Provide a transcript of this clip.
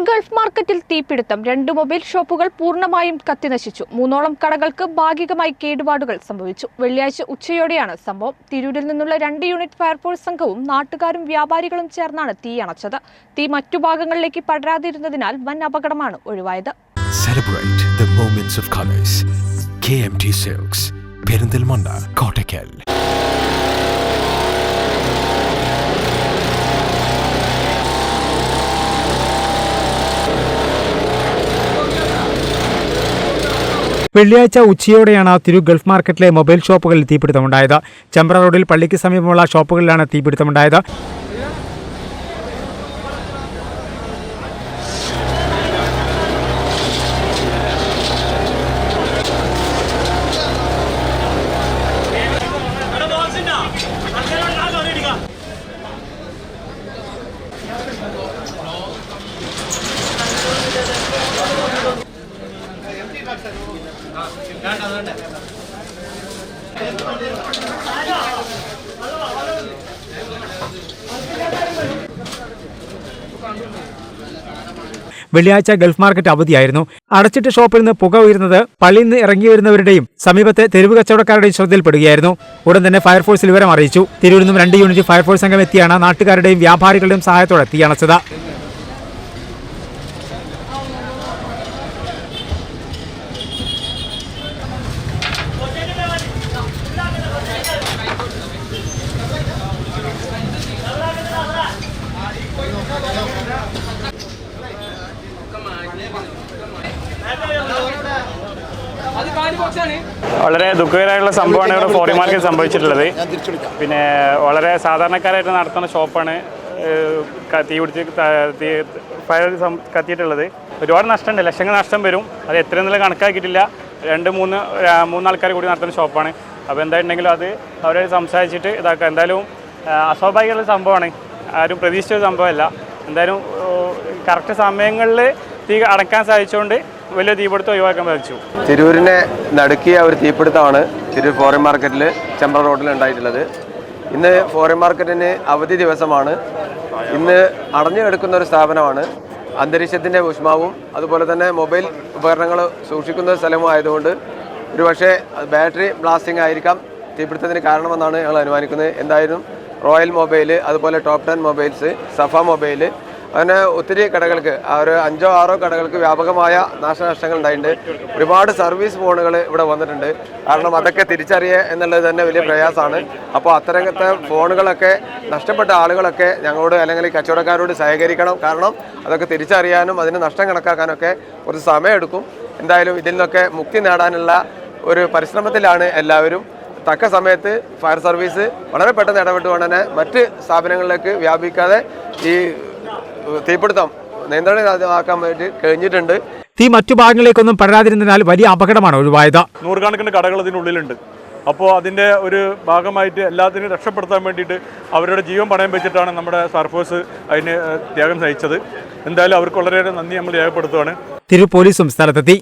Gulf മാർക്കറ്റിൽ തീപിടുത്തം 2 mobile ഷോപ്പുകൾ പൂർണ്ണമായും കത്തിനശിച്ചു. 3ഓളം കടകൾക്ക് ഭാഗികമായി കേടുപാടുകൾ സംഭവിച്ചു. വെള്ളിയാഴ്ച ഉച്ചയോടെയാണ് സംഭവം. തിരൂരിൽ നിന്നുള്ള 2 യൂണിറ്റ് ഫയർഫോഴ്സ് സംഘവും നാട്ടുകാരും വ്യാപാരികളും ചേർന്നാണ് തീയണച്ചത്. തീ മറ്റു ഭാഗങ്ങളിലേക്ക് പടരാതിരുന്നതിനാൽ വൻ അപകടമാണ് ഒഴിവായത്. Celebrate the moments of colors. KMT Silks, Perindalmanda, Kottakkal. വെള്ളിയാഴ്ച ഉച്ചയോടെയാണ് തിരൂർ ഗൾഫ് മാർക്കറ്റിലെ മൊബൈൽ ഷോപ്പുകളിൽ തീപിടുത്തമുണ്ടായത്. ചെമ്പ്ര റോഡിൽ പള്ളിക്ക് സമീപമുള്ള ഷോപ്പുകളിലാണ് തീപിടുത്തമുണ്ടായത്. വെള്ളിയാഴ്ച ഗൾഫ് മാർക്കറ്റ് അവധിയായിരുന്നു. അടച്ചിട്ട ഷോപ്പിൽ നിന്ന് പുക ഉയരുന്നത് പള്ളിയിൽ നിന്ന് ഇറങ്ങി വരുന്നവരുടെയും സമീപത്തെ തെരുവ് കച്ചവടക്കാരുടെയും ശ്രദ്ധയിൽപ്പെടുകയായിരുന്നു. ഉടൻ തന്നെ ഫയർഫോഴ്സിൽ വിവരം അറിയിച്ചു. തിരൂരിൽ നിന്നും 2 യൂണിറ്റ് ഫയർഫോഴ്സ് സംഘം എത്തിയാണ് നാട്ടുകാരുടെയും വ്യാപാരികളുടെയും സഹായത്തോടെ തീയണച്ചത്. വളരെ ദുഃഖകരമായിട്ടുള്ള സംഭവമാണ് ഇവിടെ ഫോറിൻ മാർക്കറ്റ് സംഭവിച്ചിട്ടുള്ളത്. പിന്നെ വളരെ സാധാരണക്കാരായിട്ട് നടത്തുന്ന ഷോപ്പാണ് തീ പിടിച്ച് ഫയർ കത്തിയിട്ടുള്ളത്. ഒരുപാട് നഷ്ടമുണ്ട്, ലക്ഷങ്ങൾ നഷ്ടം വരും. അത് എത്രയെന്നുള്ള കണക്കാക്കിയിട്ടില്ല. 2-3 ആൾക്കാർ കൂടി നടത്തുന്ന ഷോപ്പാണ്. അപ്പോൾ എന്തായിട്ടുണ്ടെങ്കിലും അത് അവരെ സംസാരിച്ചിട്ട് ഇതാക്കുക. എന്തായാലും അസ്വാഭാവികമുള്ള സംഭവമാണ്, ആരും പ്രതീക്ഷിച്ച ഒരു സംഭവമല്ല. എന്തായാലും കറക്റ്റ് സമയങ്ങളിൽ തീ അടക്കാൻ സാധിച്ചുകൊണ്ട് വലിയ തീപിടുത്തം ഒഴിവാക്കാൻ സാധിച്ചു. തിരൂരിനെ നടുക്കിയ ഒരു തീപിടുത്തമാണ് തിരൂർ ഫോറിൻ മാർക്കറ്റിൽ ചെമ്പ്ര റോഡിൽ ഉണ്ടായിട്ടുള്ളത്. ഇന്ന് ഫോറിൻ മാർക്കറ്റിന് അവധി ദിവസമാണ്. ഇന്ന് അടഞ്ഞു കിടക്കുന്ന ഒരു സ്ഥാപനമാണ്. അന്തരീക്ഷത്തിൻ്റെ ഊഷ്മാവും അതുപോലെ തന്നെ മൊബൈൽ ഉപകരണങ്ങൾ സൂക്ഷിക്കുന്ന സ്ഥലവും ആയതുകൊണ്ട് ഒരുപക്ഷെ ബാറ്ററി ബ്ലാസ്റ്റിംഗ് ആയിരിക്കാം തീപിടുത്തത്തിന് കാരണമെന്നാണ് ഞങ്ങൾ അനുമാനിക്കുന്നത്. എന്തായാലും റോയൽ മൊബൈൽ, അതുപോലെ ടോപ്പ് 10 മൊബൈൽസ്, സഫ മൊബൈൽ, അങ്ങനെ ഒത്തിരി കടകൾക്ക്, ഒരു 5-6 കടകൾക്ക് വ്യാപകമായ നാശനഷ്ടങ്ങൾ ഉണ്ടായിട്ടുണ്ട്. ഒരുപാട് സർവീസ് ഫോണുകൾ ഇവിടെ വന്നിട്ടുണ്ട്. കാരണം അതൊക്കെ തിരിച്ചറിയുക എന്നുള്ളത് തന്നെ വലിയ പ്രയാസമാണ്. അപ്പോൾ അത്തരത്തെ ഫോണുകളൊക്കെ നഷ്ടപ്പെട്ട ആളുകളൊക്കെ ഞങ്ങളോട് അല്ലെങ്കിൽ കച്ചവടക്കാരോട് സഹകരിക്കണം. കാരണം അതൊക്കെ തിരിച്ചറിയാനും അതിന് നഷ്ടം കണക്കാക്കാനൊക്കെ കുറച്ച് സമയമെടുക്കും. എന്തായാലും ഇതിൽ നിന്നൊക്കെ മുക്തി നേടാനുള്ള ഒരു പരിശ്രമത്തിലാണ് എല്ലാവരും. തക്ക സമയത്ത് ഫയർ സർവീസ് വളരെ പെട്ടെന്ന് ഇടപെട്ടുകൊണ്ട് തന്നെ മറ്റ് സ്ഥാപനങ്ങളിലേക്ക് വ്യാപിക്കാതെ ഈ തീപിടുത്തം നിയന്ത്രണമാക്കാൻ വേണ്ടി കഴിഞ്ഞിട്ടുണ്ട്. തീ മറ്റു ഭാഗങ്ങളിലേക്കൊന്നും പടരാതിരുന്നതിനാൽ വലിയ അപകടമാണ് ഒഴിവായത്. 100 കണക്കിന് കടകൾ ഇതിനുള്ളിലുണ്ട്. അപ്പോൾ അതിൻ്റെ ഒരു ഭാഗമായിട്ട് എല്ലാത്തിനും രക്ഷപ്പെടുത്താൻ വേണ്ടിയിട്ട് അവരുടെ ജീവൻ പണയം വെച്ചിട്ടാണ് നമ്മുടെ ഫയർഫോഴ്സ് അതിന് ത്യാഗം സഹിച്ചത്. എന്തായാലും അവർക്ക് വളരെയേറെ നന്ദി നമ്മൾ രേഖപ്പെടുത്തുകയാണ്. തിരൂർ പോലീസും സ്ഥലത്തെത്തി.